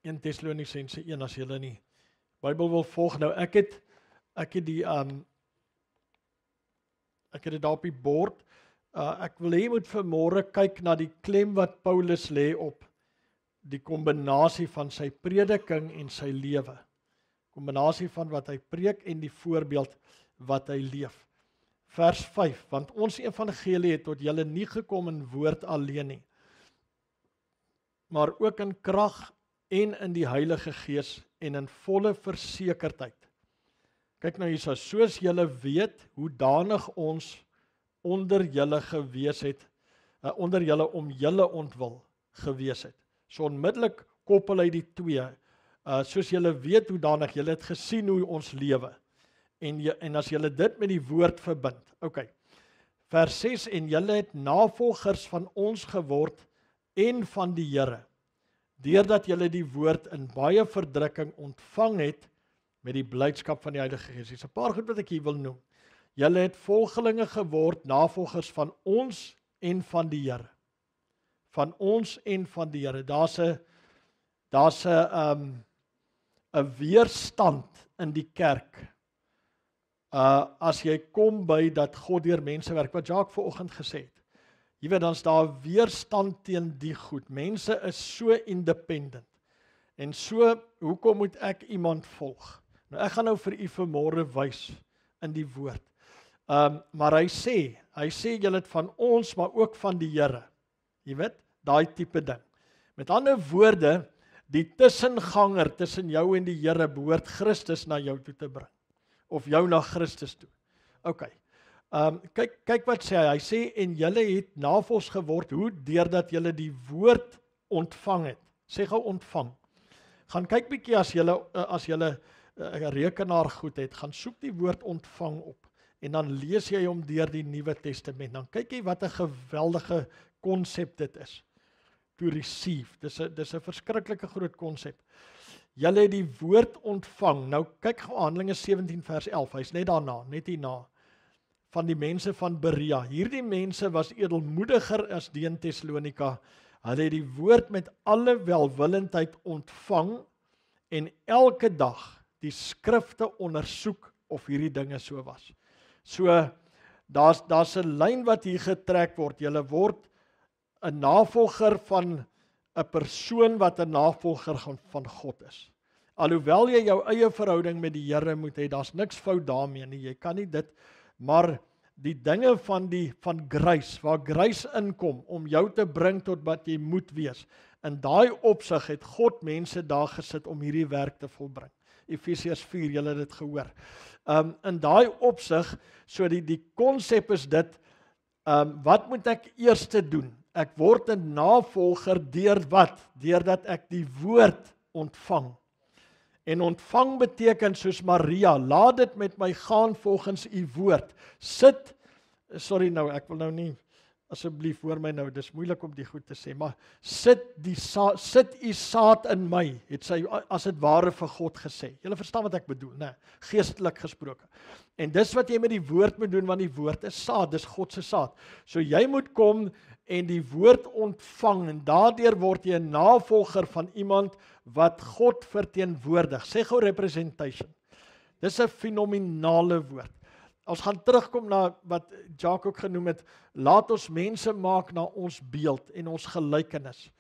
1 Tessalonisense 1 as julle nie Bybel wil volg. Nou ek het dit daar op die bord. Ek wil hê jy moet vanmôre kyk na die klem wat Paulus lê op die kombinasie van sy prediking en sy lewe. Kombinasie van wat hy preek en die voorbeeld wat hy leef. Vers 5, want ons evangelie het tot julle nie gekom in woord alleen nie, maar ook in krag en in die Heilige Gees en in volle versekerdheid. Kyk nou hierso, soos julle weet hoe danig ons onder julle gewees het, onder julle om julle ontwil gewees het. So onmiddellik koppel hy die twee, soos julle weet hoe danig, julle het gesien hoe ons lewe, en as julle dit met die woord verbind, ok, vers 6, en julle het navolgers van ons geword en van die Here, deurdat julle die woord in baie verdrukking ontvang het met die blydskap van die Heilige Gees. Dis 'n paar goed wat ek hier wil noem. Julle het volgelinge geword, navolgers van ons en van die Here. Van ons en van die Here. Daar's 'n weerstand in die kerk. As jy kom by dat God deur mense werk, wat Jacques vanoggend gesê het. Jy weet, dan is daar weerstand teen die goed. Mense is so independent. En so, hoekom moet ek iemand volg? Nou ek gaan nou vir u vanmôre wys in die woord. Maar hy sê julle het van ons, maar ook van die Here. Jy weet, daai tipe ding. Met ander woorde, die tussenganger tussen jou en die Here behoort Christus na jou toe te bring. Of jou na Christus toe. Ok. Kyk wat sê hy. Hy sê, en julle het navolgers geword, hoe deurdat julle die woord ontvang het. Sê gou ontvang. Gaan kyk bietjie as julle 'n rekenaar goed het, gaan soek die woord ontvang op. En dan lees jy hom deur die Nuwe Testament. Dan kyk jy wat 'n geweldige konsep dit is. To receive. Dis 'n verskriklike groot konsep. Julle het die woord ontvang. Nou kyk gou Handelinge 17 vers 11. Hy's net daarna, net hierna. Van die mense van Berea. Hierdie mense was edelmoediger as die in Tessalonika. Hulle het die woord met alle welwillendheid ontvang en elke dag die skrifte ondersoek of hierdie dinge so was. So, daar's 'n lyn wat hier getrek word. Julle word 'n navolger van 'n persoon wat 'n navolger van God is. Alhoewel jy jou eie verhouding met die Here moet hê, daar's niks fout daarmee nie. Jy kan nie dit, maar die dinge van grace, waar grace inkom om jou te bring tot wat jy moet wees. In daai opsig het God mense daar gesit om hierdie werk te volbring. Efesiërs 4, julle het dit gehoor. In daai opsig, so die konsep is dit, wat moet ek eers doen? Ek word 'n navolger deur wat? Deurdat ek die woord ontvang. En ontvang beteken soos Maria, laat dit met my gaan volgens u woord. Ek wil nou nie, asseblief hoor my nou, dis moeilik om die goed te sê, maar sit u saad in my, het sy as dit ware vir God gesê. Julle verstaan wat ek bedoel, né? Geestelik gesproke. En dis wat jy met die woord moet doen, want die woord is saad, dis God se saad. So jy moet kom en die woord ontvang, en daardeur word jy 'n navolger van iemand wat God verteenwoordig. Sê gou representation. Dis 'n fenominale woord. Ons gaan terugkom na wat Jacques ook genoem het, laat ons mense maak na ons beeld en ons gelykenis.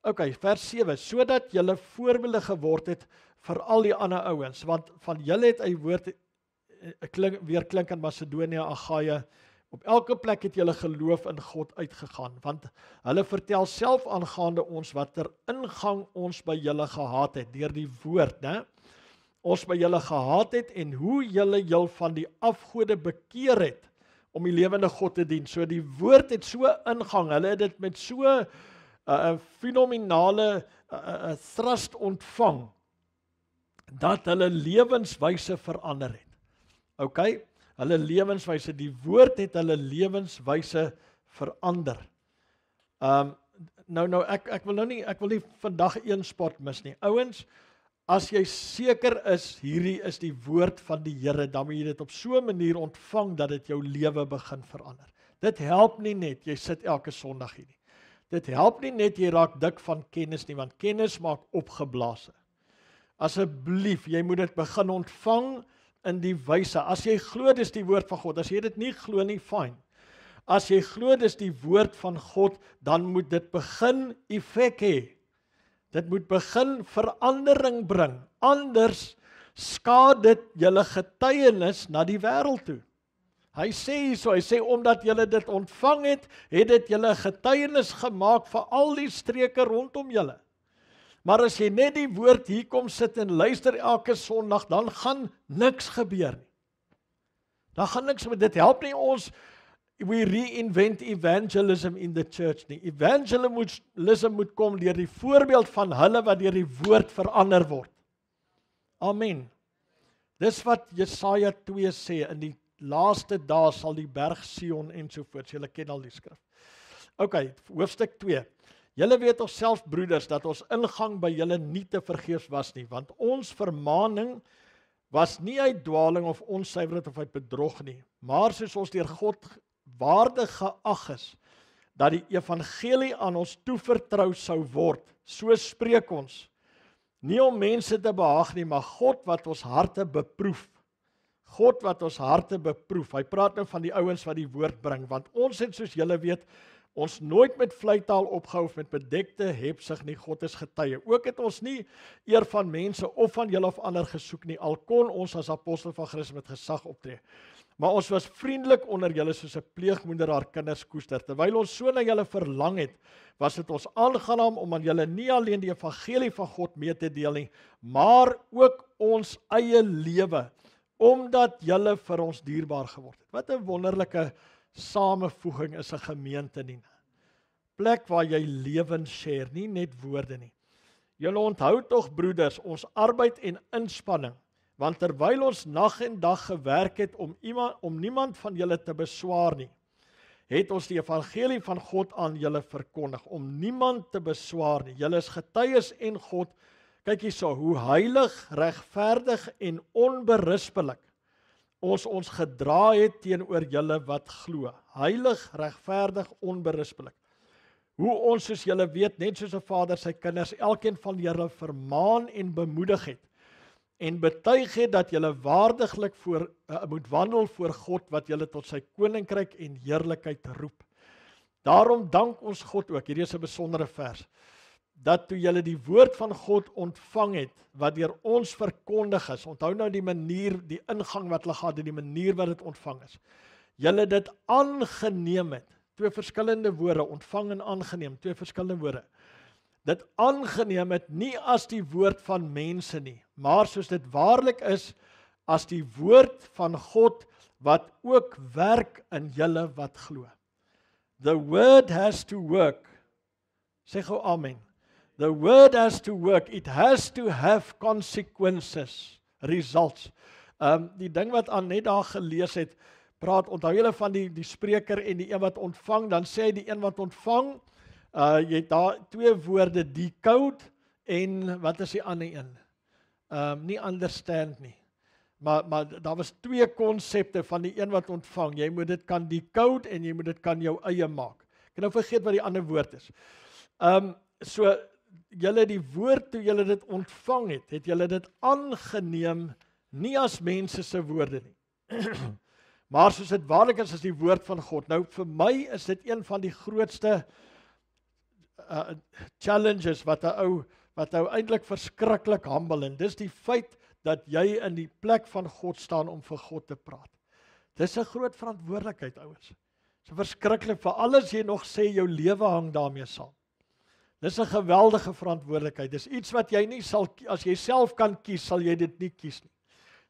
Ok, vers 7, sodat julle voorbeelde geword het vir al die ander ouens, want van julle het hy woord weer klink in Macedonië, Agaia, op elke plek het julle geloof in God uitgegaan, want hulle vertel self aangaande ons watter ingang ons by julle gehad het, deur die woord, né? Ons by julle gehad het en hoe julle jul van die afgode bekeer het om die lewende God te dien. So die woord het so ingang, hulle het dit met so 'n fenominale thrust ontvang dat hulle lewenswyse verander het. OK, hulle lewenswyse, die woord het hulle lewenswyse verander. Ek wil nie vandag een spot mis nie. Ouens, as jy seker is, hierdie is die woord van die Here, dan moet jy dit op so 'n manier ontvang, dat dit jou lewe begin verander. Dit help nie net, jy sit elke Sondag hier nie. Dit help nie net jy raak dik van kennis nie, want kennis maak opgeblaas. Asseblief, jy moet dit begin ontvang in die wyse. As jy glo dis die woord van God, as jy dit nie glo nie, fyn. As jy glo dis die woord van God, dan moet dit begin effek hê. Dit moet begin verandering bring. Anders skaad dit julle getuienis na die wêreld toe. Hy sê omdat julle dit ontvang het dit julle getuienis gemaak vir al die streke rondom julle. Maar as jy net die woord hier kom sit en luister elke Sondag, dan gaan niks gebeur nie. Dan gaan niks, dit help nie ons, we reinvent evangelism in the church nie. Evangelism moet kom deur die voorbeeld van hulle wat deur die woord verander word. Amen. Dis wat Jesaja 2 sê, in die laaste dae sal die berg Sion ensovoorts. Julle ken al die skrif. OK, hoofstuk 2. Julle weet toch self, broeders, dat ons ingang by julle nie te vergeefs was nie, want ons vermaning was nie uit dwaling of onsuiverheid of uit bedrog nie, maar soos ons deur God waardig geag is, dat die evangelie aan ons toevertrou sou word, so spreek ons, nie om mense te behaag nie, maar God wat ons harte beproef. God wat ons harte beproef. Hy praat nou van die ouens wat die woord bring, want ons het, soos julle weet, ons nooit met vleitaal opgehou of met bedekte hebsig nie, God is getuie. Ook het ons nie eer van mense of van julle of ander gesoek nie, al kon ons as apostel van Christus met gesag optree. Maar ons was vriendelik onder julle soos 'n pleegmoeder haar kinders koester. Terwyl ons so na julle verlang het, was dit ons aangenaam om aan julle nie alleen die evangelie van God mee te deel nie, maar ook ons eie lewe, omdat julle vir ons dierbaar geword het. Wat 'n wonderlike samevoeging is 'n gemeente nie. Plek waar jy lewens share, nie net woorde nie. Julle onthou tog, broeders, ons arbeid en inspanning, want terwyl ons nag en dag gewerk het om niemand van julle te beswaar nie, het ons die evangelie van God aan julle verkondig, om niemand te beswaar nie. Julle is getuies en God, kyk hierso, hoe heilig, regverdig en onberispelik ons gedra het teenoor julle wat glo. Heilig, regverdig, onberispelik. Hoe ons, soos julle weet, net soos 'n vader sy kinders, elkeen van julle vermaan en bemoedig het, en betuig het dat julle waardiglik moet wandel voor God, wat julle tot sy koninkryk en heerlikheid roep. Daarom dank ons God ook, hierdie is 'n besondere vers, dat toe julle die woord van God ontvang het, wat deur ons verkondig is, onthou nou die manier, die ingang wat hulle gehad het, die manier wat dit ontvang is, julle dit aangeneem het, twee verskillende woorde, ontvang en aangeneem, twee verskillende woorde, dit aangeneem het, nie as die woord van mense nie, maar soos dit waarlik is, as die woord van God, wat ook werk in julle wat glo. The word has to work. Sê gou amen. The word has to work. It has to have consequences, results. Die ding wat Annette daar gelees het, onthou julle van die spreker en die een wat ontvang, dan sê hy die een wat ontvang, jy het daar twee woorde, decode en wat is die ander een? Nie understand nie. Maar daar was twee konsepte van die een wat ontvang. Jy moet dit kan decode en jy moet dit kan jou eie maak. Ek nou vergeet wat die ander woord is. So julle die woord toe julle dit ontvang het julle dit aangeneem nie as mense se woorde nie. Maar soos dit waarlik is as die woord van God. Nou vir my is dit een van die grootste challenges wat 'n ou eintlik verskriklik humble, en dis die feit dat jy in die plek van God staan om vir God te praat. Dis 'n groot verantwoordelikheid, ouens. So verskriklik, vir alles jy nog sê jou lewe hang daarmee saam. Dis 'n geweldige verantwoordelikheid. Dis iets wat jy nie sal, as jy self kan kies, sal jy dit nie kies nie.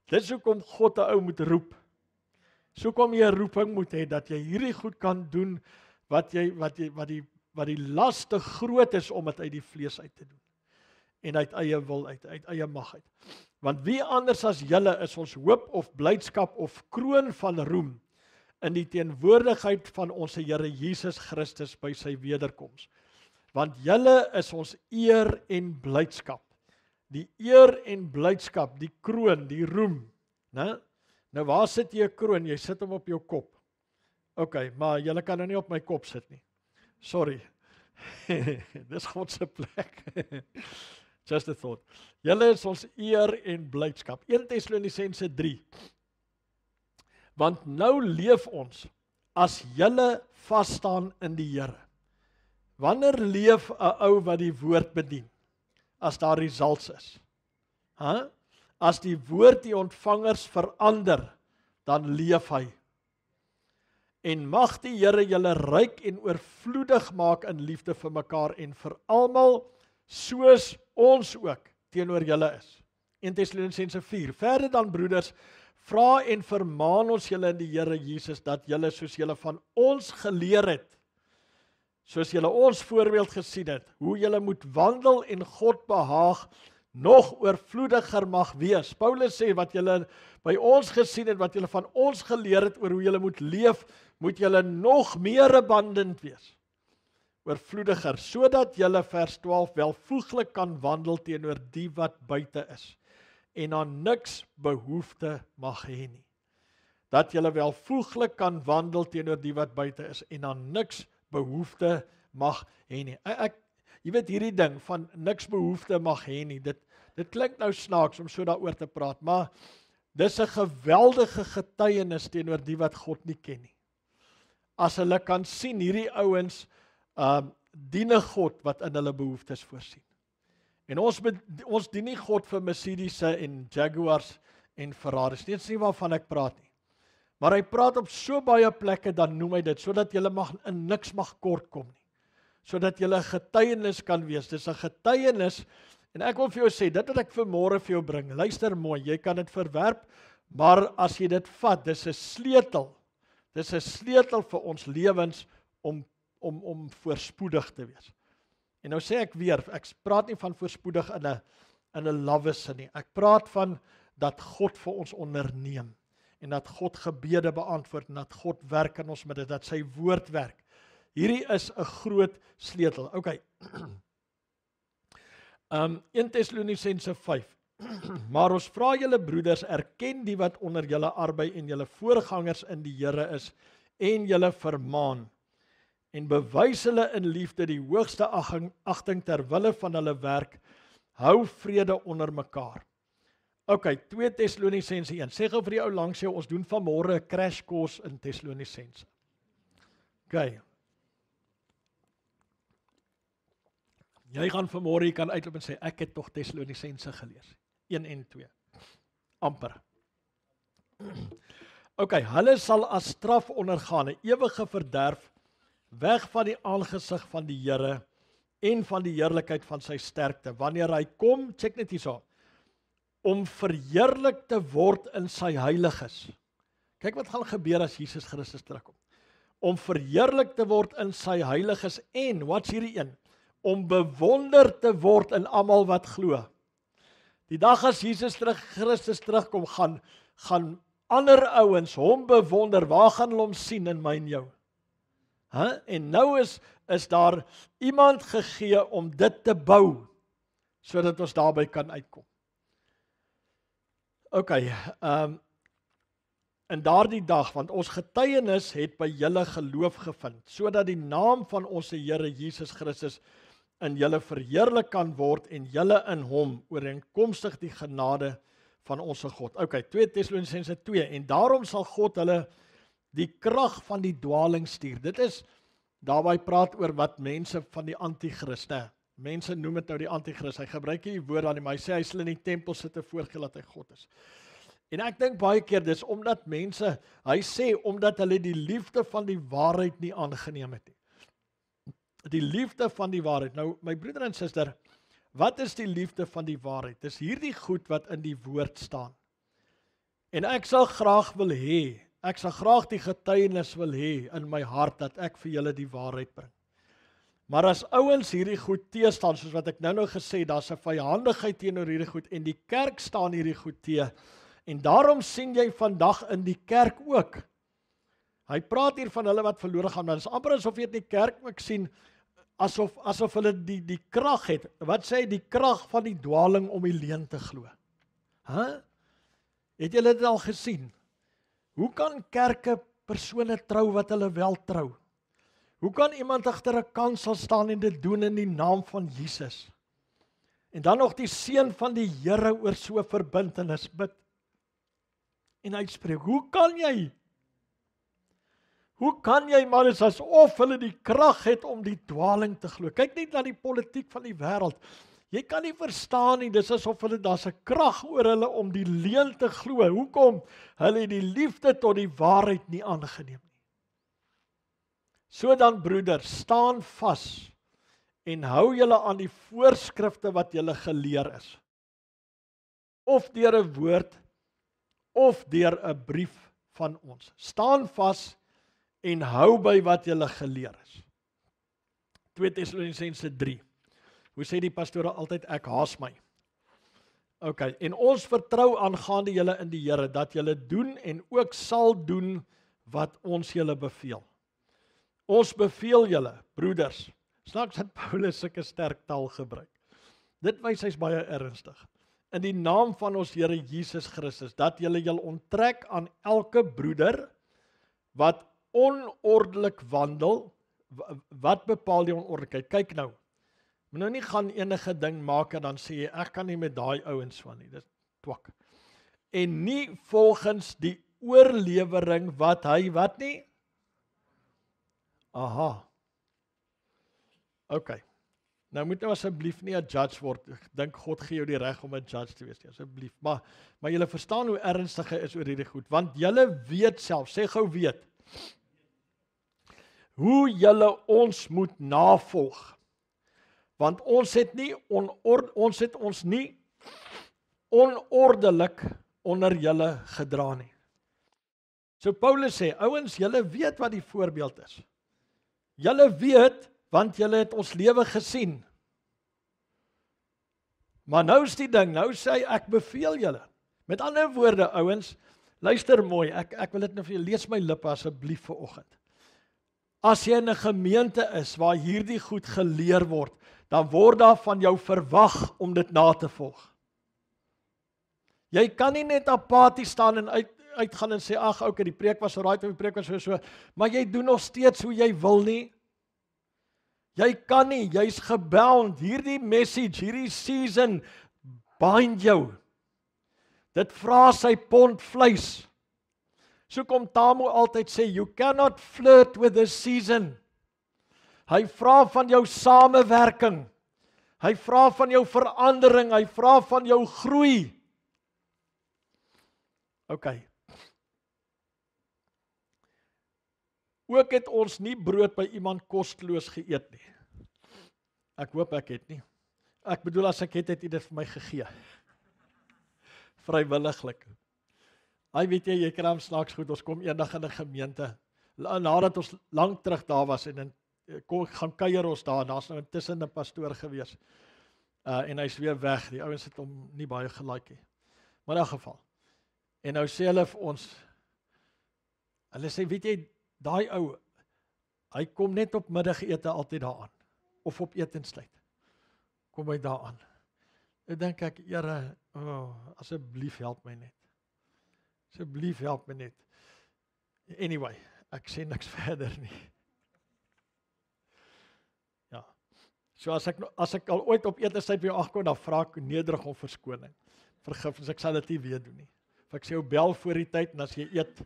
Dis hoekom God 'n ou moet roep. So kom jy 'n roeping moet hê dat jy hierdie goed kan doen wat die las te groot is om dit uit die vlees uit te doen. En uit eie wil uit eie mag uit. Want wie anders as julle is ons hoop of blydskap of kroon van roem in die teenwoordigheid van ons Here Jesus Christus by sy wederkoms. Want julle is ons eer en blydskap. Die eer en blydskap, die kroon, die roem, né? Nou waar sit jy 'n kroon? Jy sit hom op jou kop. OK, maar julle kan nou nie op my kop sit nie. Sorry. Dis God se plek. Just a thought. Julle is ons eer en blydskap. 1 Tessalonisense 3. Want nou leef ons as julle vas staan in die Here. Wanneer leef 'n ou wat die woord bedien? As daar results is. As die woord die ontvangers verander, dan leef hy. En mag die Here julle ryk en oorvloedig maak in liefde vir mekaar en vir almal, soos ons ook teenoor julle is. 1 Tessalonisense 4. Verder dan broeders, vra en vermaan ons julle in die Here Jesus, dat julle soos julle van ons geleer het, soos julle ons voorbeeld gesien het, hoe julle moet wandel en God behaag, nog oorvloediger mag wees. Paulus sê, wat julle by ons gesien het, wat julle van ons geleer het oor hoe julle moet leef, moet julle nog meer abundant wees. Oorvloediger, sodat julle vers 12 welvoeglik kan wandel teenoor die wat buite is, en aan niks behoefte mag hê nie. Dat julle welvoeglik kan wandel teenoor die wat buite is, en aan niks behoefte mag hê nie. Jy weet hierdie ding van niks behoefte mag hê nie, dit klink nou snaaks om so daaroor te praat, maar dis 'n geweldige getuienis teenoor die wat God nie ken nie. As hulle kan sien, hierdie ouens dien 'n God wat in hulle behoeftes voorsien. En ons dien nie God vir Mercedes en Jaguars en Ferraris, dit nie waarvan ek praat nie. Maar hy praat op so baie plekke, dan noem hy dit, sodat julle in niks mag kort kom nie. Sodat julle 'n getuienis kan wees. Dis 'n getuienis, en ek wil vir jou sê, dit wat ek vanmôre vir jou bring, luister mooi, jy kan dit verwerp, maar as jy dit vat, dis 'n sleutel. Dis 'n sleutel vir ons lewens om voorspoedig te wees. En nou sê ek weer, ek praat nie van voorspoedig in 'n lawwe sin nie. Ek praat van dat God vir ons onderneem, en dat God gebede beantwoord, en dat God werk in ons midde, dat sy woord werk. Hierdie is 'n groot sleutel. Okay. 1 Tessalonisense 5. Maar ons vra julle broeders, erken die wat onder julle arbei en julle voorgangers in die Here is, en julle vermaan, en bewys hulle in liefde die hoogste agting ter wille van hulle werk, hou vrede onder mekaar. Okay, 2 Tessalonisense 1. Sê gou vir die ou langs jou, ons doen vanmôre 'n crash course in Tessalonisense. Okay. Jy gaan vanmôre, jy kan uitloop en sê, ek het tog Tessalonisense gelees. 1 en 2. Amper. Okay, hulle sal as straf ondergaan, 'n ewige verderf, weg van die aangesig van die Here en van die heerlikheid van sy sterkte. Wanneer hy kom, check net hierso, om verheerlik te word in sy heiliges. Kyk wat gaan gebeur as Jesus Christus terugkom. Om verheerlik te word in sy heiliges en, wat's hierdie een? Om bewonder te word in almal wat glo. Die dag as Jesus Christus terugkom, gaan ander ouens hom bewonder. Waar gaan hulle hom sien? In my en jou? En nou is daar iemand gegee om dit te bou, sodat ons daarby kan uitkom. Okay, in daardie dag, want ons getuienis het by julle geloof gevind, sodat die naam van ons Here Jesus Christus in julle verheerlik kan word en julle in hom ooreenkomstig die genade van ons God. Okay, 2 Tessalonisense 2, en daarom sal God hulle die krag van die dwaling stuur. Dit is daarby praat oor wat mense van die antichrist, mense noem dit nou die antichrist, hy gebruik nie die woord aan nie, maar hy sê hy sal in die tempel sit en voorgee dat hy God is. En ek dink baie keer dis omdat mense, hy sê omdat hulle die liefde van die waarheid nie aangeneem het nie. Die liefde van die waarheid. Nou my broeder en suster, wat is die liefde van die waarheid? Dis hierdie goed wat in die woord staan. En ek sal graag die getuienis wil hê in my hart dat ek vir julle die waarheid bring. Maar as ouens hierdie goed teestaan, soos wat ek nou gesê, daar's 'n vyandigheid teenoor hierdie goed en die kerk staan hierdie goed te. En daarom sien jy vandag in die kerk ook. Hy praat hier van hulle wat verlore gaan, maar dit is amper asof jy in die kerk ook sien asof hulle die krag het. Wat sê hy? Die krag van die dwaling om die leuen te glo. Het julle dit al gesien? Hoe kan kerke persone trou wat hulle wel trou? Hoe kan iemand agter 'n kansel staan en dit doen in die naam van Jesus? En dan nog die seun van die Here oor so 'n verbintenis bid en uitspreek. Hoe kan jy? Hoe kan jy, maar dit is asof hulle die krag het om die dwaling te glo. Kyk net na die politiek van die wêreld. Jy kan nie verstaan nie, dis asof daar's 'n krag oor hulle om die leuen te glo. Hoekom? Hulle het die liefde tot die waarheid nie aangeneem nie. So dan broeders, staan vas en hou julle aan die voorskrifte wat julle geleer is. Of deur 'n woord, of deur 'n brief van ons. Staan vas en hou by wat julle geleer is. 2 Tessalonisense 3. Hoe sê die pastore altyd, ek haas my. OK, en ons vertrou aangaande julle in die Here, dat julle doen en ook sal doen wat ons julle beveel. Ons beveel julle, broeders, snaaks dat Paulus sulke sterk taal gebruik. Dit wys hy's baie ernstig. In die naam van ons Here Jesus Christus, dat julle jul onttrek aan elke broeder wat onordelik wandel. Wat bepaal die onordelikheid? Kyk nou. Moet nou nie gaan enige ding maak en dan sê jy, ek kan nie met daai ouens van nie. Dis twak. En nie volgens die oorlewering wat hy, wat nie? Aha. OK. Nou moet nou asseblief nie 'n judge word. Ek dink God gee jou die reg om 'n judge te wees, asseblief. Maar julle verstaan hoe ernstig hy is oor hierdie goed, want julle weet self, sê gou weet, hoe julle ons moet navolg. Want ons het ons nie onordelik onder julle gedra nie. So Paulus sê, ouens, julle weet wat die voorbeeld is. Julle weet, want julle het ons lewe gesien. Maar nou is die ding, nou sê hy, ek beveel julle. Met ander woorde, ouens, luister mooi, ek wil dit nou vir julle, lees my lippe asseblief vanoggend. As jy in 'n gemeente is waar hierdie goed geleer word, dan word daar van jou verwag om dit na te volg. Jy kan nie net apaties staan en uitgaan en sê, ag, okay, die preek was alright, die preek was so, maar jy doen nog steeds hoe jy wil nie. Jy kan nie, jy's gebound, hierdie message, hierdie season, bind jou. Dit vra sy pond vleis. So kom Tamo altyd sê, you cannot flirt with the season. Hy vra van jou samewerking. Hy vra van jou verandering, hy vra van jou groei. OK. Ook het ons nie brood by iemand kosteloos geëet nie. Ek hoop ek het nie. Ek bedoel as ek het hy dit vir my gegee. Vrywilliglik. Hy weet jy kry hom snaaks goed, ons kom eendag in 'n gemeente, nadat ons lank terug daar was, en dan gaan kuier ons daar, daar's nou intussen 'n pastoor gewees, en hy's weer weg, die ouens het hom nie baie gelike nie, maar in 'n geval, en nou sê hulle vir ons, hulle sê, weet jy, daai ou, hy kom net op middagete altyd daaraan, of op etenstyd, kom hy daaraan, en dink ek, Here, asseblief help my net, asseblief help my net. Anyway, ek sê niks verder nie. Ja. So as ek al ooit op etenstyd by jou agkom, dan vra ek nederig om verskoning. Vergifnis, ek sal dit nie weer doen nie. Of ek sê jou bel voor die tyd en as jy eet,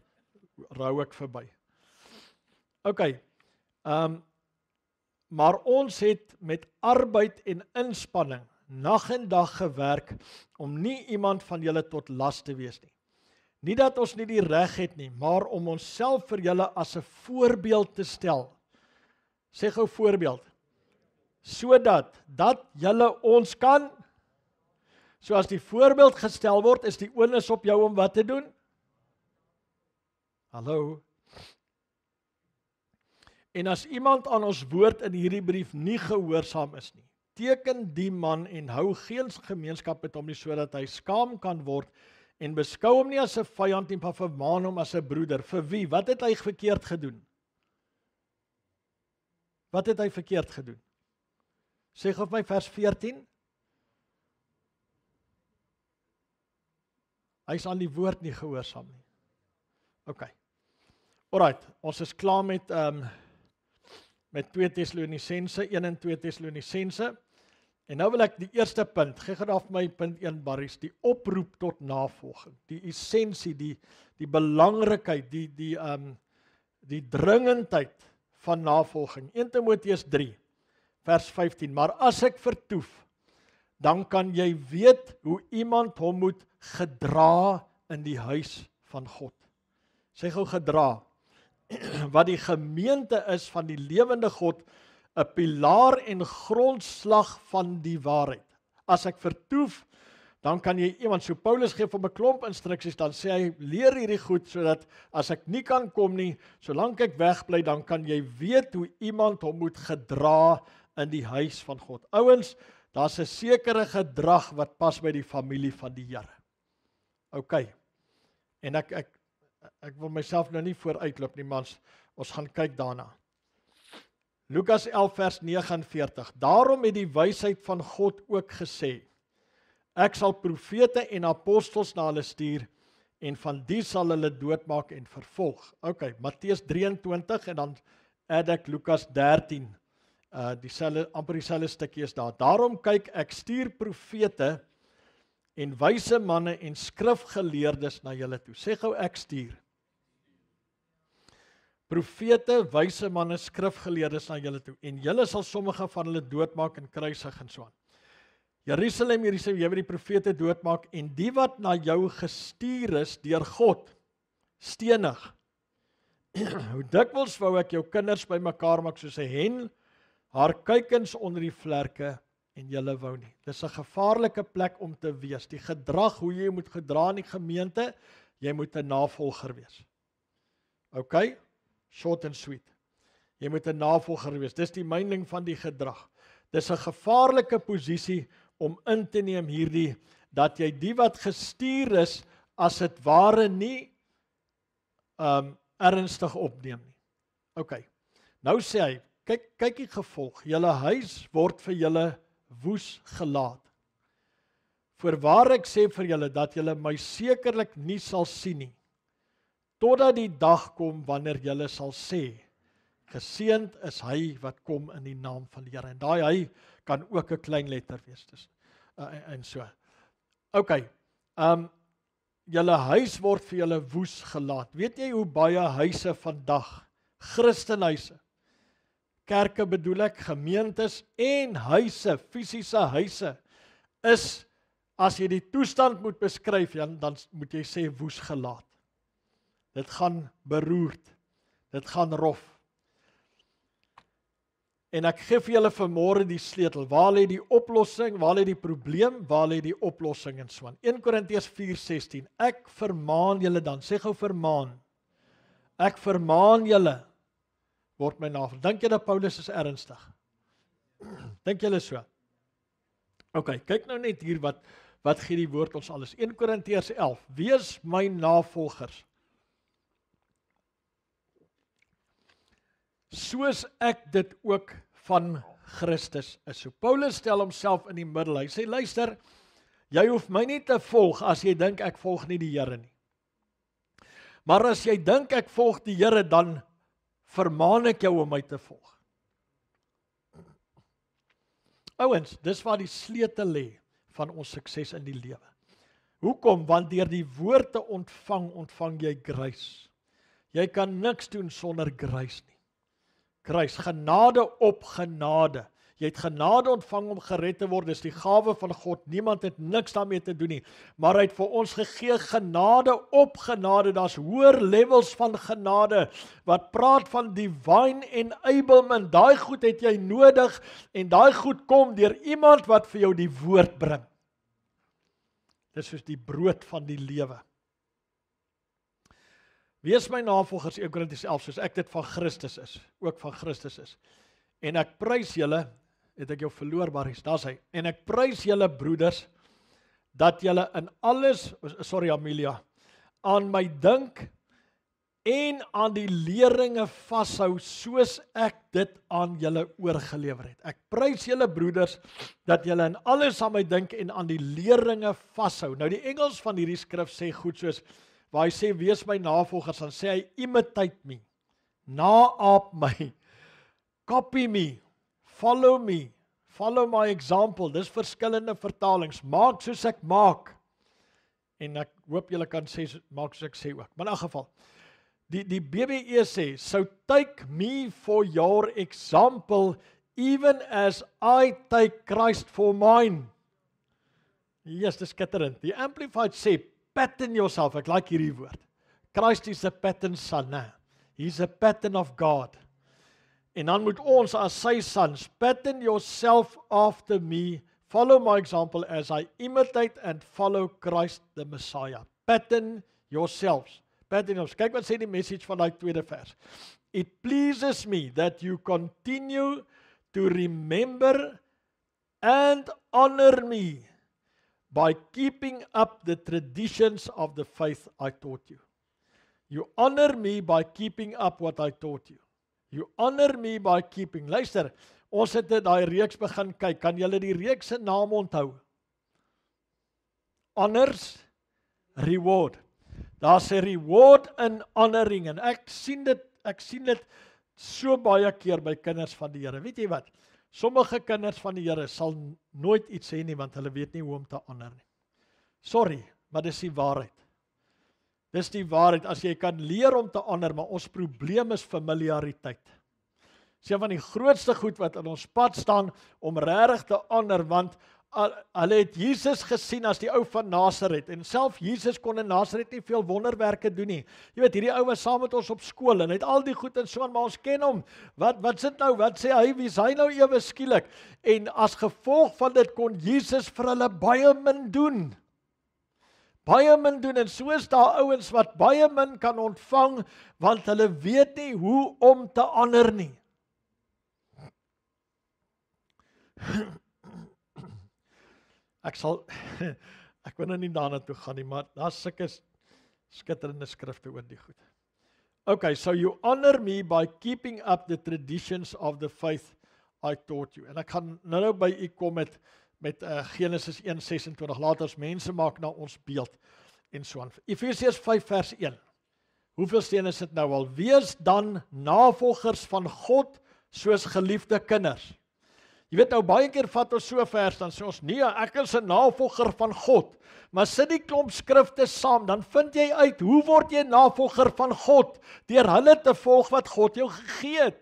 rou ek verby. OK. Maar ons het met arbeid en inspanning nag en dag gewerk om nie iemand van julle tot las te wees nie. Nie dat ons nie die reg het nie, maar om onsself vir julle as 'n voorbeeld te stel. Sê gou voorbeeld. Sodat julle ons kan, so as die voorbeeld gestel word, is die onus op jou om wat te doen? Hallo? En as iemand aan ons woord in hierdie brief nie gehoorsaam is nie, teken die man en hou geen gemeenskap met hom nie, sodat hy skaam kan word, en beskou hom nie as 'n vyand nie, maar vermaan hom as 'n broeder. Vir wie? Wat het hy verkeerd gedoen? Wat het hy verkeerd gedoen? Sê gou vir my vers 14. Hy is aan die woord nie gehoorsaam nie. OK. Alright, ons is klaar met met 2 Tessalonisense, 1 en 2 Tessalonisense. En nou wil ek die eerste punt, gee gou af my punt 1 Barries, die oproep tot navolging, die essensie, die belangrikheid, die dringendheid van navolging. 1 Timoteus 3 vers 15, maar as ek vertoef, dan kan jy weet hoe iemand hom moet gedra in die huis van God. Sê gou gedra, wat die gemeente is van die lewende God, 'n pilaar en grondslag van die waarheid. As ek vertoef, dan kan jy iemand, so Paulus gee vir 'n klomp instruksies, dan sê hy, leer hierdie goed, sodat as ek nie kan kom nie, solank ek wegbly, dan kan jy weet hoe iemand hom moet gedra in die huis van God. Ouens, daar's 'n sekere gedrag wat pas by die familie van die Here. OK, en ek wil myself nou nie vooruitloop nie, maar ons gaan kyk daarna. Lukas 11 vers 49, daarom het die wysheid van God ook gesê, ek sal profete en apostels na hulle stuur, en van die sal hulle doodmaak en vervolg. OK, Matteus 23 en dan add ek Lukas 13, amper dieselfde stukkie is daar. Daarom kyk, ek stuur profete en wyse manne en skrifgeleerdes na julle toe. Sê gou ek stuur. Profete, wyse manne, skrifgeleerdes na julle toe, en julle sal sommige van hulle doodmaak en kruisig en so aan. Jerusalem, jy wil die profete doodmaak, en die wat na jou gestuur is deur God, stenig. Hoe dikwels wou ek jou kinders bymekaar maak soos 'n hen, haar kuikens onder die vlerke, en julle wou nie. Dis 'n gevaarlike plek om te wees. Die gedrag, hoe jy moet gedra in die gemeente, jy moet 'n navolger wees. OK? Short and sweet. Jy moet 'n navolger wees. Dis die mynling van die gedrag. Dis 'n gevaarlike posisie om in te neem hierdie, dat jy die wat gestuur is, as dit ware nie ernstig opneem nie. OK. Nou sê hy, kyk die gevolg. Julle huis word vir julle woes gelaat. Voorwaar ek sê vir julle, dat julle my sekerlik nie sal sien nie, totdat die dag kom wanneer julle sal sê, geseënd is hy wat kom in die naam van die Here. En daai hy kan ook 'n klein letter wees. Dus, en so. OK. Julle huis word vir julle woes gelaat. Weet jy hoe baie huise vandag, Christenhuise, kerke bedoel ek, gemeentes en huise, fisiese huise, is, as jy die toestand moet beskryf, dan moet jy sê woes gelaat. Dit gaan beroerd, dit gaan rof. En ek gee vir julle vanmôre die sleutel, waar lê die oplossing, waar lê die probleem, waar lê die oplossing en so aan. 1 Korintiërs 4:16, ek vermaan julle dan, sê gou vermaan, ek vermaan julle, word my navolger. Dink jy dat Paulus is ernstig? Dink julle so? OK, kyk nou net hier wat gee die woord ons alles. 1 Korintiërs 11, wees my navolgers, soos ek dit ook van Christus is. So Paulus stel homself in die middel. Hy sê, luister, jy hoef my nie te volg as jy dink ek volg nie die Here nie. Maar as jy dink ek volg die Here, dan vermaan ek jou om my te volg. Ouens, dis waar die sleutel lê van ons sukses in die lewe. Hoekom? Want deur die woord te ontvang jy grace. Jy kan niks doen sonder grace nie. Grace, genade op genade. Jy het genade ontvang om gered te word, dis die gawe van God. Niemand het niks daarmee te doen nie. Maar hy het vir ons gegee genade op genade. Daar's hoër levels van genade wat praat van divine enablement. Daai goed het jy nodig en daai goed kom deur iemand wat vir jou die woord bring. Dis soos die brood van die lewe. Wees my navolgers, 1 Korintiërs 11, soos ek dit van Christus is, ook van Christus is. En ek prys julle, het ek jou verloor, Barries, daar's hy. En ek prys julle broeders, dat julle in alles, sorry Amelia, aan my dink en aan die leringe vashou, soos ek dit aan julle oorgelewer het. Ek prys julle broeders, dat julle in alles aan my dink en aan die leringe vashou. Nou die Engels van hierdie skrif sê goed soos, waar hy sê, wees my navolgers, dan sê hy, imitate me, naaap my, copy me, follow my example. Dis verskillende vertalings. Maak soos ek maak. En ek hoop julle kan sê, maak soos ek sê ook. Maar in elk geval, die BBE sê, so take me for your example, even as I take Christ for mine. Yes, dis skitterend. Die Amplified sê, pattern yourself. Ek like hierdie woord. Christ is a pattern son. Nee. He's a pattern of God. En dan moet ons as sy sons, pattern yourself after me, follow my example as I imitate and follow Christ the Messiah. Pattern yourselves. Pattern yourselves. Kyk wat sê die message van die tweede vers. It pleases me that you continue to remember and honor me by keeping up the traditions of the faith I taught you. You honor me by keeping up what I taught you. You honor me by keeping. Luister, ons het daai reeks begin kyk. Kan julle die reeks se naam onthou? Honors, reward. Daar's 'n reward in honoring en ek sien dit so baie keer by kinders van die Here. Weet jy wat? Sommige kinders van die Here sal nooit iets sê nie want hulle weet nie hoe om te honor nie. Sorry, maar dis die waarheid. Dis die waarheid, as jy kan leer om te honor, maar ons probleem is familiariteit. Dis een van die grootste goed wat in ons pad staan om regtig te honor, want hulle het Jesus gesien as die ou van Nasaret, en self Jesus kon in Nasaret nie veel wonderwerke doen nie. Jy weet, hierdie ou was saam met ons op skool, en hy het al die goed en so aan, maar ons ken hom. Wat sit nou, wat sê hy, wie is hy nou ewe skielik? En as gevolg van dit kon Jesus vir hulle baie min doen. Baie min doen, en so is daar ouens wat baie min kan ontvang, want hulle weet nie hoe om te honor nie. Ek wil nou nie daarna toe gaan nie, maar daar's sulke skitterende skrifte oor die goed. Okay, so you honor me by keeping up the traditions of the faith I taught you. En ek gaan nou by u kom met Genesis 1:26, laat ons mense maak na ons beeld en so aan. Efesiërs 5 vers 1. Hoeveel steen is dit nou al? Wees dan navolgers van God soos geliefde kinders. Jy weet nou, baie keer vat ons so vers, dan sê ons, nee, ek is 'n navolger van God. Maar sit die klomp skrifte saam, dan vind jy uit, hoe word jy navolger van God? Deur hulle te volg wat God jou gegee het.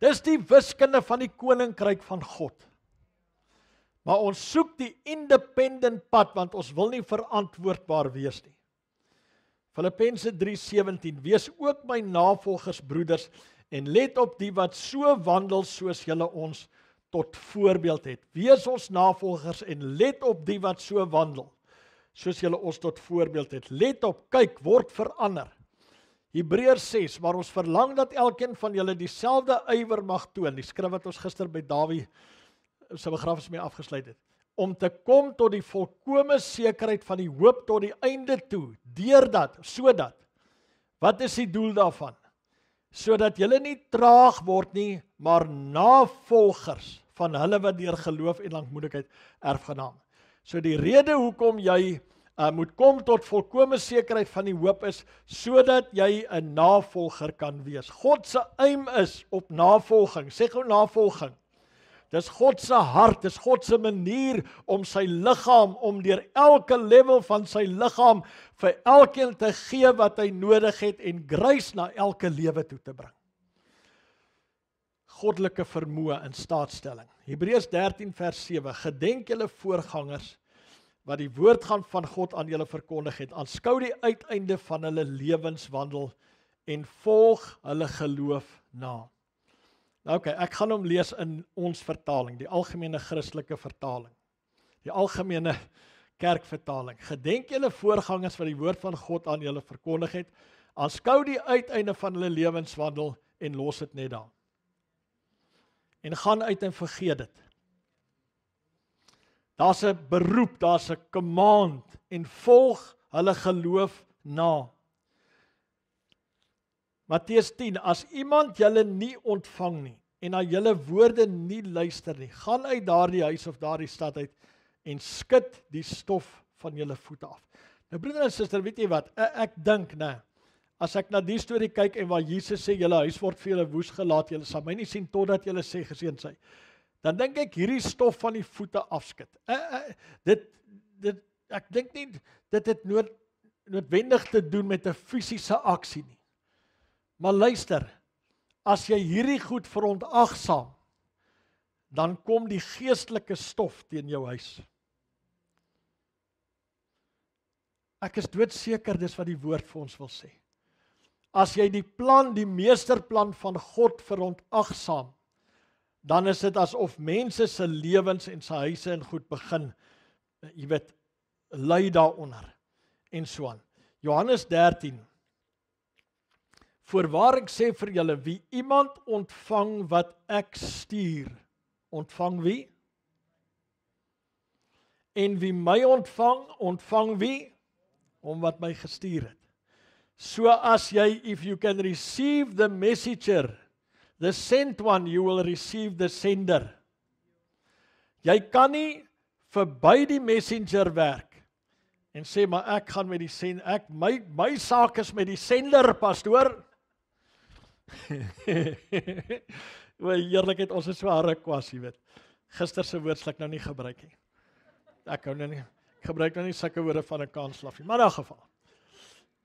Dis die wiskunde van die koninkryk van God. Maar ons soek die independent pad, want ons wil nie verantwoordbaar wees nie. Filippense 3:17, wees ook my navolgers, broeders, en let op die wat so wandel soos julle ons tot voorbeeld het. Wees ons navolgers en let op die wat so wandel, soos julle ons tot voorbeeld het. Let op, kyk, word verander. Hebreërs 6, maar ons verlang dat elkeen van julle dieselfde ywer mag toon, die skrif wat ons gister by Dawie sy begrafnis mee afgesluit het, om te kom tot die volkome sekerheid van die hoop tot die einde toe, sodat, wat is die doel daarvan? Sodat julle nie traag word nie, maar navolgers van hulle wat deur geloof en lankmoedigheid erfgenaam. So die rede hoekom jy moet kom tot volkome sekerheid van die hoop is, sodat jy 'n navolger kan wees. God se aim is op navolging, sê gou navolging. Dis God se hart, dis God se manier om sy liggaam, om deur elke level van sy liggaam vir elkeen te gee wat hy nodig het en grace na elke lewe toe te bring. Goddelike vermoë in staatstelling. Hebreërs 13 vers 7, gedenk julle voorgangers, wat die woord van God aan julle verkondig het, aanskou die uiteinde van hulle lewenswandel en volg hulle geloof na. Okay, ek gaan hom lees in ons vertaling, die algemene Christelike vertaling, die algemene kerkvertaling. Gedenk julle voorgangers wat die woord van God aan julle verkondig het, aanskou die uiteinde van hulle lewenswandel en los dit net daar. En gaan uit en vergeet dit. Daar's 'n beroep, daar's 'n command en volg hulle geloof na. Matteus 10, as iemand julle nie ontvang nie, en na julle woorde nie luister nie, gaan uit daardie huis of daardie stad uit, en skud die stof van julle voete af. Nou broeder en suster, weet jy wat, ek dink, As ek na die storie kyk en waar Jesus sê, julle huis word vir julle woes gelaat, julle sal my nie sien totdat julle sê geseënd sy. Dan dink ek hierdie stof van die voete afskud. Ek dink nie dit het noodwendig te doen met 'n fisiese aksie nie. Maar luister, as jy hierdie goed verontagsaam, dan kom die geestelike stof teen jou huis. Ek is doodseker dis wat die woord vir ons wil sê. As jy die plan, die meesterplan van God verontagsaam, dan is dit asof mense se lewens en sy huise en goed begin, jy weet, ly daaronder en so aan. Johannes 13. Voorwaar ek sê vir julle, wie iemand ontvang wat ek stuur, ontvang wie? En wie my ontvang, ontvang wie? Om wat my gestuur het. So as jy, if you can receive the messenger, the sent one, you will receive the sender. Jy kan nie verby die messenger werk en sê, maar ek gaan met die sender, my saak is met die sender, pastoor. O, heerlikheid, ons is so harde kwas, jy weet. Gister se woord sal ek nou nie gebruik nie. Ek gebruik nou nie sulke woorde van 'n kaanslaf nie, maar in 'n geval.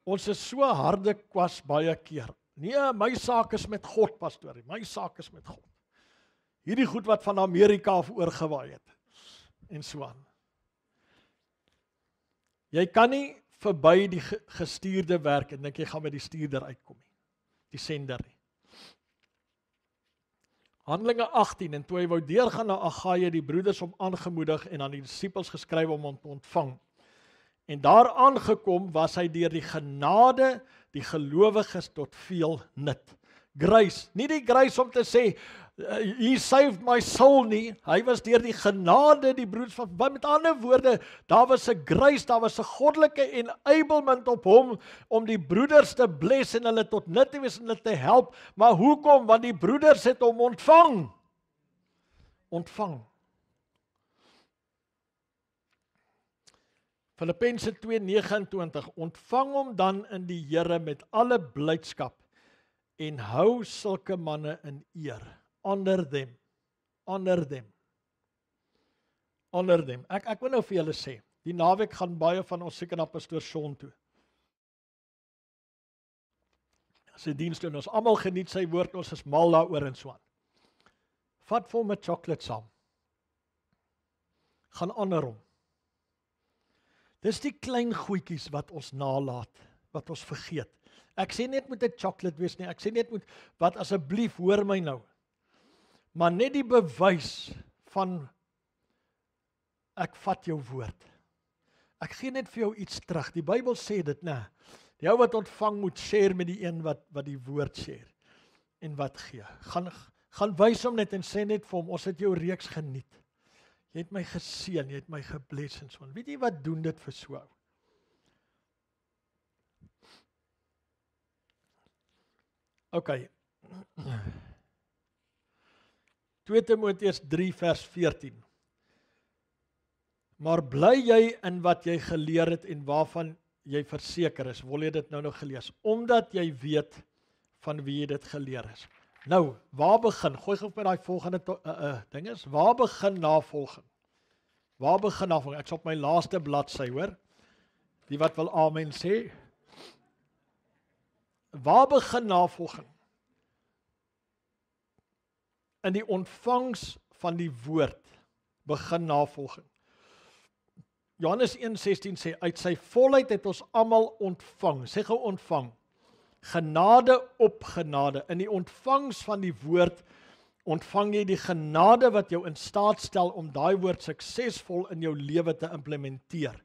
Ons is so harde kwas baie keer. Nee, my saak is met God, pastoor. My saak is met God. Hierdie goed wat van Amerika af oorgewaai het. En so aan. Jy kan nie verby die gestuurde werk en dink jy gaan by die stuurder uitkom nie. Die sender nie. Handelinge 18, en toe hy wou deurgaan na Agaia, die broeders hom aangemoedig en aan die disippels geskryf om hom te ontvang. En daar aangekom was hy deur die genade die gelowiges tot veel nut. Grace, nie die grace om te sê, he saved my soul nie, hy was deur die genade die broeders van, met ander woorde, daar was 'n grace, daar was 'n goddelike enablement op hom, om die broeders te bless en hulle tot nut te wees en hulle te help, maar hoekom? Want die broeders het hom ontvang. Filippense 2:29, ontvang hom dan in die Here met alle blydskap en hou sulke manne in eer. Honor them. Ek wil nou vir julle sê, die naweek gaan baie van ons seker na pastoor Sean toe. Sy diens doen, ons almal geniet sy woord, ons is mal daaroor en so aan. Vat vir hom 'n chocolate saam. Gaan honor hom. Dis die klein goedjies wat ons nalat, wat ons vergeet. Ek sê net moet 'n chocolate wees nie, ek sê net moet, wat asseblief hoor my nou. Maar net die bewys van, ek vat jou woord. Ek gee net vir jou iets terug, die Bybel sê dit, né? Die ou wat ontvang moet share met die een wat die woord share, en wat gee. Gaan wys hom net en sê net vir hom, ons het jou reeks geniet. Jy het my geseën, jy het my gebless en so. Weet jy wat doen dit vir so ou? Okay. 2 Timoteus 3 vers 14. Maar bly jy in wat jy geleer het en waarvan jy verseker is. Wil jy dit nou nog gelees? Omdat jy weet van wie jy dit geleer is. Nou, waar begin? Gooi gou met daai volgende ding is. Waar begin navolging? Ek is op my laaste bladsy, hoor. Die wat wil amen sê. Waar begin navolging? In die ontvangs van die woord begin navolging. Johannes 1:16 sê, uit sy volheid het ons almal ontvang. Sê gou ontvang. Genade op genade. In die ontvangs van die woord ontvang jy die genade wat jou in staat stel om daai woord suksesvol in jou lewe te implementeer.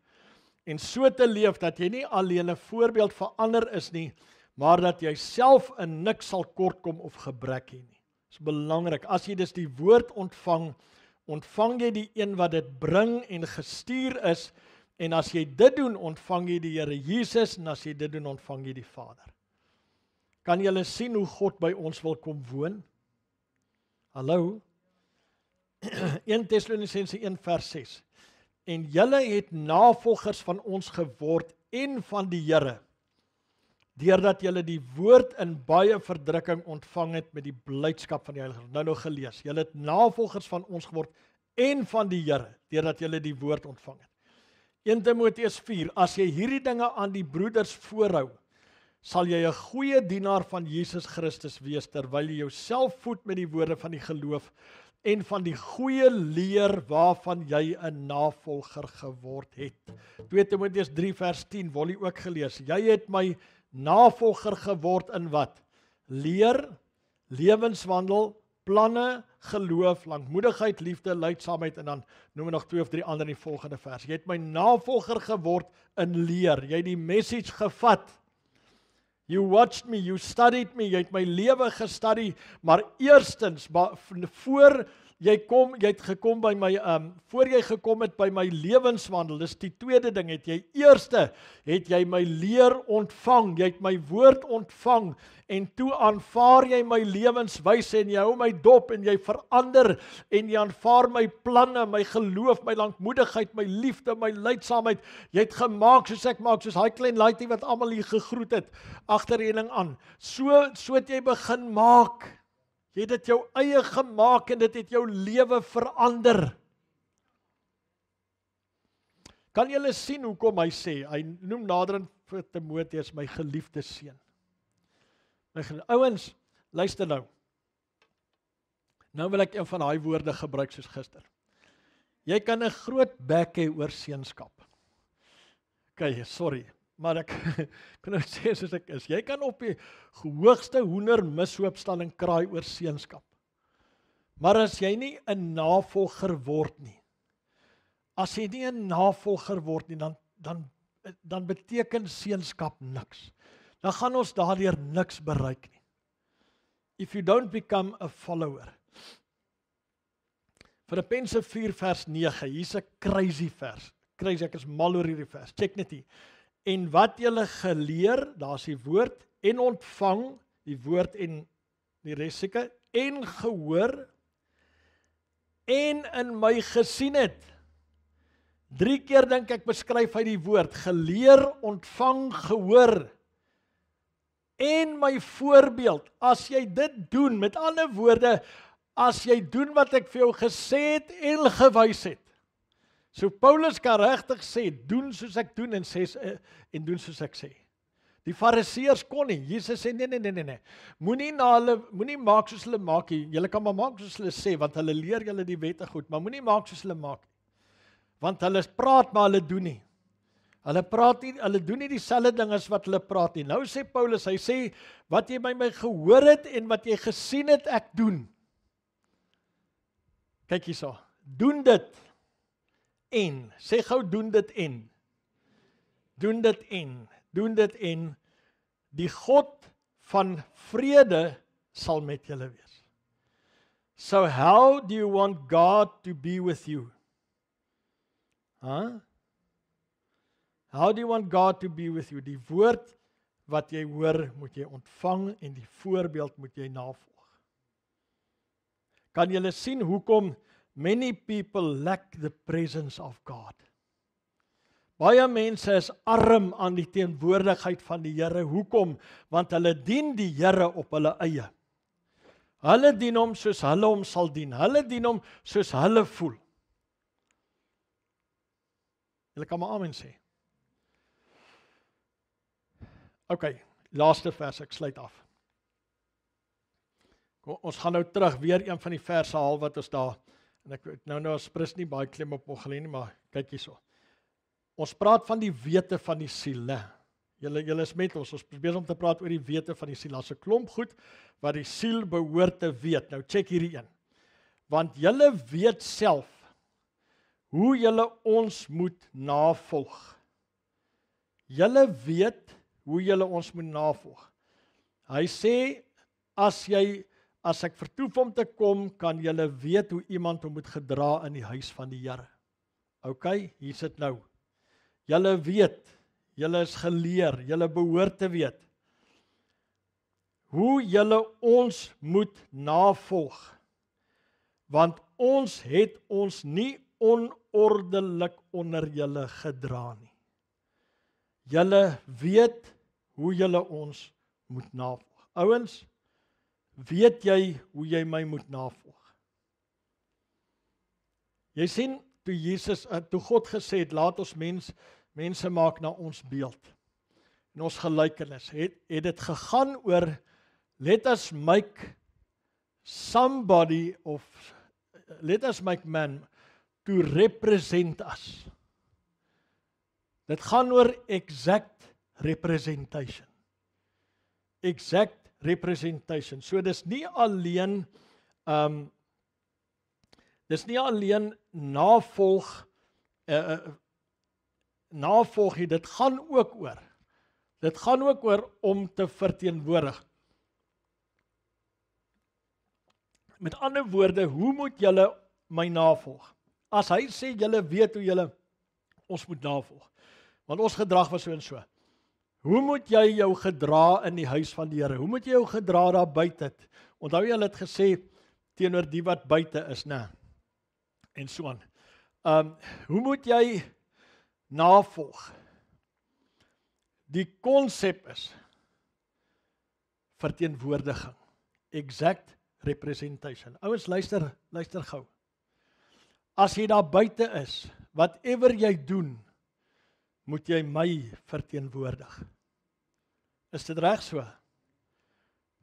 En so te leef dat jy nie alleen 'n voorbeeld vir ander is nie, maar dat jy self in niks sal kortkom of gebrek hê nie. Dit is belangrik. As jy dus die woord ontvang jy die een wat dit bring en gestuur is, en as jy dit doen, ontvang jy die Here Jesus, en as jy dit doen, ontvang jy die Vader. Kan julle sien hoe God by ons wil kom woon? Hallo? 1 Tessalonisense 1 vers 6. En julle het navolgers van ons geword en van die Here. deurdat julle die woord in baie verdrukking ontvang het met die blydskap van die Heilige Gees. Nou gelees, julle het navolgers van ons geword en van die Here, deurdat julle die woord ontvang het. 1 Timoteus 4, as jy hierdie dinge aan die broeders voorhou, sal jy 'n goeie dienaar van Jesus Christus wees, terwyl jy jouself voed met die woorde van die geloof en van die goeie leer waarvan jy 'n navolger geword het. 2 Timoteus 3 vers 10, word jy ook gelees. Jy het my navolger geword in wat? Leer, lewenswandel, planne, geloof, lankmoedigheid, liefde, lydsaamheid en dan noem nog 2 of 3 ander in die volgende vers. Jy het my navolger geword in leer. Jy het die message gevat. You watched me, you studied me, jy het my lewe gestudie, maar eerstens, voor jy het gekom by my, voor jy gekom het by my lewenswandel, dis die tweede ding, het jy my leer ontvang, jy het my woord ontvang, en toe aanvaar jy my lewenswyse, en jy hou my dop, en jy verander, en jy aanvaar my planne, my geloof, my lankmoedigheid, my liefde, my lydsaamheid, jy het gemaak soos ek maak, soos hy klein laaitjie wat almal hier gegroet het, agterreëning aan, so het jy begin maak, jy het dit jou eie gemaak en dit het jou lewe verander. Kan julle sien hoekom hy sê, hy noem naderend vir Timoteus my geliefde seun. Ouens, luister nou. Nou wil ek een van daai woorde gebruik soos gister. Jy kan 'n groot bek hê oor seunskap. Okay, sorry. Maar ek kan nou sê soos ek is, jy kan op die hoogste hoender mishoopstalling kraai oor seunskap. Maar as jy nie 'n navolger word nie, dan beteken seunskap niks. Dan gaan ons daardeur niks bereik nie. If you don't become a follower. Filippense 4 vers 9, hier's 'n crazy vers. Crazy, ek is mal oor hierdie vers. Check net hier. En wat julle geleer, daar's die woord, en ontvang, die woord en die res seker, en gehoor, en in my gesien het. 3 keer dink ek beskryf hy die woord, geleer, ontvang, gehoor, en my voorbeeld. As jy dit doen, met ander woorde, as jy doen wat ek vir jou gesê het en gewys het, so Paulus kan regtig sê, doen soos ek doen en doen soos ek sê. Die Fariseërs kon nie. Jesus sê nee. Moenie maak soos hulle maak nie. Julle kan maar maak soos hulle sê, want hulle leer julle die wette goed, maar moenie maak soos hulle maak nie. Want hulle praat maar hulle doen nie. Hulle doen nie dieselfde ding as wat hulle praat nie. Nou sê Paulus, hy sê wat jy by my gehoor het en wat jy gesien het, ek doen. Kyk hierso. Doen dit. En, sê gou doen dit en. Doen dit en. Die God van vrede sal met julle wees. So how do you want God to be with you? Huh? How do you want God to be with you? Die woord wat jy hoor, moet jy ontvang en die voorbeeld moet jy navolg. Kan julle sien hoekom many people lack the presence of God? Baie mense is arm aan die teenwoordigheid van die Here. Hoekom? Want hulle dien die Here op hulle eie. Hulle dien hom soos hulle hom sal dien. Hulle dien hom soos hulle voel. Julle kan maar amen sê. Okay, laaste vers, ek sluit af. Ons gaan nou terug, weer een van die verse haal wat ons daar, en ek nou as Prins nie baie klem op mogen leen nie, maar kyk hierso. Ons praat van die wete van die siel, né? Julle is met ons besig om te praat oor die wete van die siel. Daar's 'n klomp goed wat die siel behoort te weet. Nou check hierdie een. Want julle weet self hoe julle ons moet navolg. Julle weet hoe julle ons moet navolg. Hy sê, as ek vertoef om te kom, kan julle weet hoe iemand hom moet gedra in die huis van die Here. Ok, hier sit nou. Julle weet, julle is geleer, julle behoort te weet, hoe julle ons moet navolg. Want ons het ons nie onordelik onder julle gedra nie. Julle weet hoe julle ons moet navolg. Ouens, weet jy hoe jy my moet navolg? Jy sien, toe God gesê het, laat ons mense maak na ons beeld, en ons gelykenis, het dit gegaan oor, let us make somebody of, let us make man to represent us. Dit gaan oor exact representation. Exact representation. So dis nie alleen navolg nie, dit gaan ook oor om te verteenwoordig. Met ander woorde, hoe moet julle my navolg? As hy sê julle weet hoe julle ons moet navolg, want ons gedrag was so en so. Hoe moet jy jou gedra in die huis van die Here? Hoe moet jy jou gedra daar buite? Onthou jy het gesê teenoor die wat buite is, né? En so aan. Hoe moet jy navolg? Die konsep is verteenwoordiging. Exact representation. Ouens, luister gou. As jy daar buite is, whatever jy doen, moet jy my verteenwoordig. Is dit reg so?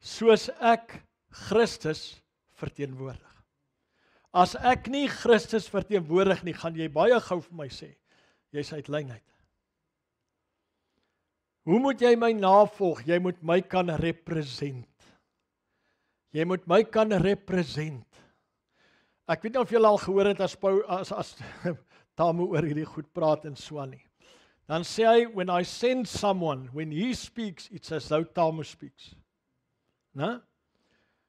Soos ek Christus verteenwoordig. As ek nie Christus verteenwoordig nie, gaan jy baie gou vir my sê, jy's uit lyn uit. Hoe moet jy my navolg? Jy moet my kan represent. Jy moet my kan represent. Ek weet nie of julle al gehoor het as Tamu oor hierdie goed praat en so nie. Dan sê hy, when I send someone, when he speaks, it's as though Tamu speaks. Né?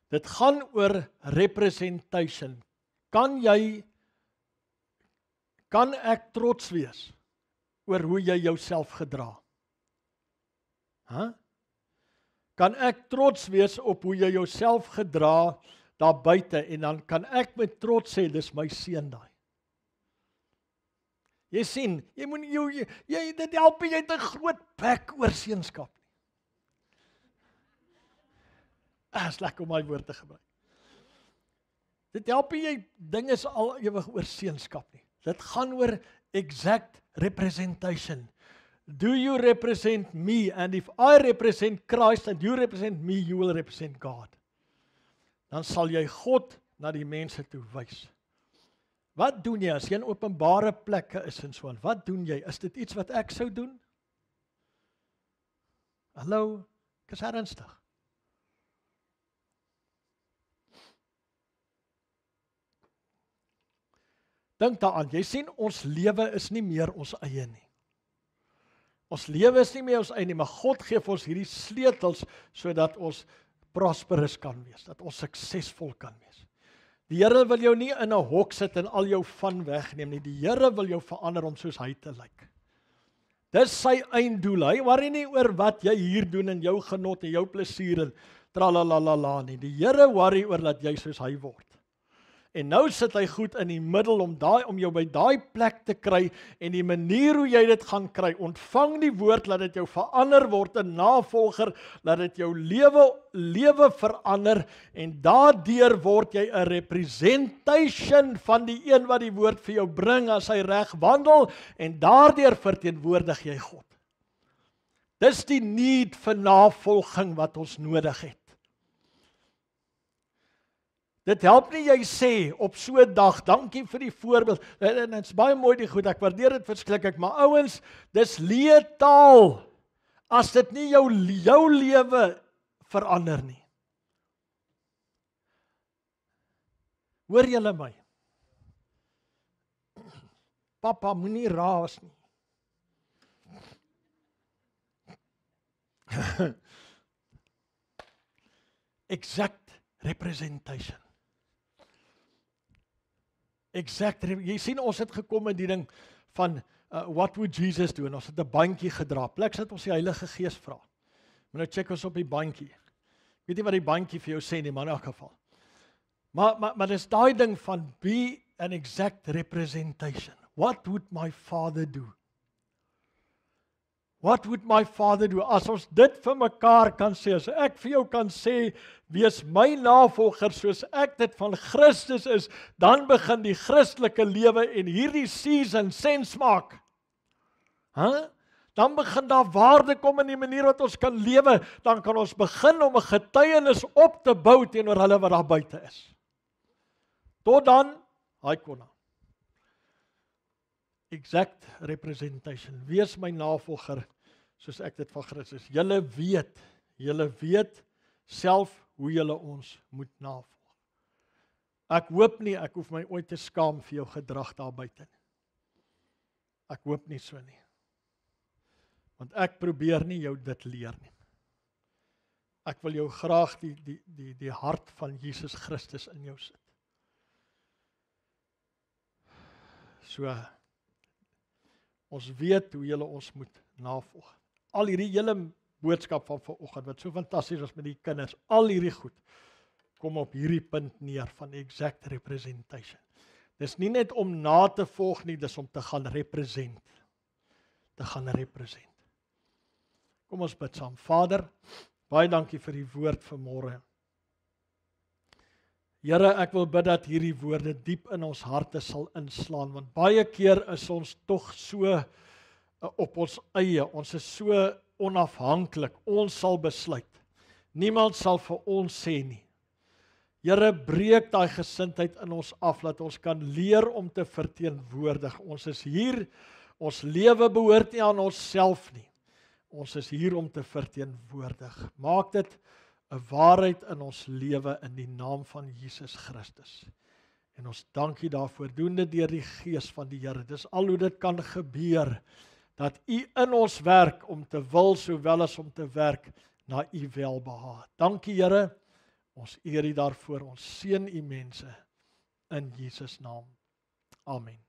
Dit gaan oor representation. Kan ek trots wees oor hoe jy jouself gedra? Kan ek trots wees op hoe jy jouself gedra daar buite, en dan kan ek met trots sê, dis my seun daai. Jy sien, dit help jy het 'n groot bek oor seunskap nie. Is lekker om my woord te gebruik. Dit help jy ding is al ewig oor seunskap nie. Dit gaan oor exact representation. Do you represent me? And if I represent Christ and you represent me, you will represent God. Dan sal jy God na die mense toe wys. Wat doen jy as jy in openbare plekke is en so aan? Wat doen jy? Is dit iets wat ek sou doen? Hallo, ek is ernstig. Dink daaraan, jy sien ons lewe is nie meer ons eie nie. Ons lewe is nie meer ons eie nie, maar God gee vir ons hierdie sleutels sodat ons prosperous kan wees, dat ons suksesvol kan wees. Die Here wil jou nie in 'n hok sit en al jou van wegneem nie. Die Here wil jou verander om soos hy te lyk. Dis sy einddoel. Hy worry nie oor wat jy hier doen en jou genot en jou plesier en tralalala nie. Die Here worry oor dat jy soos hy word. En nou sit hy goed in die middel om jou by daai plek te kry, en die manier hoe jy dit gaan kry, ontvang die woord, laat dit jou verander word 'n navolger, laat dit jou lewe verander, en daardeur word jy 'n representation van die een wat die woord vir jou bring as hy reg wandel, en daardeur verteenwoordig jy God. Dis die need vir navolging wat ons nodig het. Dit help nie jy sê op so 'n dag, dankie vir die voorbeeld, en dit's baie mooi die goed, ek waardeer dit verskriklik, maar ouens, dis leë taal, as dit nie jou lewe verander nie. Hoor julle my? Papa, moenie raas nie. Exact representation. Jy sien, ons het gekom met die ding van what would Jesus do? En ons het 'n bandjie gedra. Plek sit ons die Heilige Gees vra. Maar nou check ons op die bandjie. Ek weet nie wat die bandjie vir jou sê nie, maar in elk geval. Maar dis daai ding van be an exact representation. What would my father do? What would my Father do? As ons dit vir mekaar kan sê, as ek vir jou kan sê, wees my navolger soos ek dit van Christus is, dan begin die Christelike lewe en hierdie season sens maak. Dan begin daar waarde kom in die manier wat ons kan lewe, dan kan ons begin om 'n getuienis op te bou teenoor hulle wat daar buite is. Tot dan, Haikona. Exact representation. Wees my navolger soos ek dit van Christus. Julle weet self hoe julle ons moet navolg. Ek hoop nie ek hoef my ooit te skaam vir jou gedrag daar buite nie. Ek hoop nie so nie. Want ek probeer nie jou dit leer nie. Ek wil jou graag die hart van Jesus Christus in jou sit. So, ons weet hoe julle ons moet navolg. Al hierdie hele boodskap van vanoggend, wat so fantasties was met die kinders, al hierdie goed, kom op hierdie punt neer van exact representation. Dis nie net om na te volg nie, dis om te gaan represent. Kom ons bid saam. Vader, baie dankie vir die woord vanmôre. Here, ek wil bid dat hierdie woorde diep in ons harte sal inslaan, want baie keer is ons tog so op ons eie, ons is so onafhanklik, ons sal besluit. Niemand sal vir ons sê nie. Here, breek daai gesindheid in ons af, dat ons kan leer om te verteenwoordig. Ons is hier, ons lewe behoort nie aan onsself nie. Ons is hier om te verteenwoordig. Maak dit 'n waarheid in ons lewe in die naam van Jesus Christus. En ons dankie daarvoor, doen dit deur die Gees van die Here. Dis al hoe dit kan gebeur, dat U in ons werk om te wil sowel as om te werk na U welbehae. Dankie Here, ons eer U daarvoor, ons seën U mense in Jesus naam. Amen.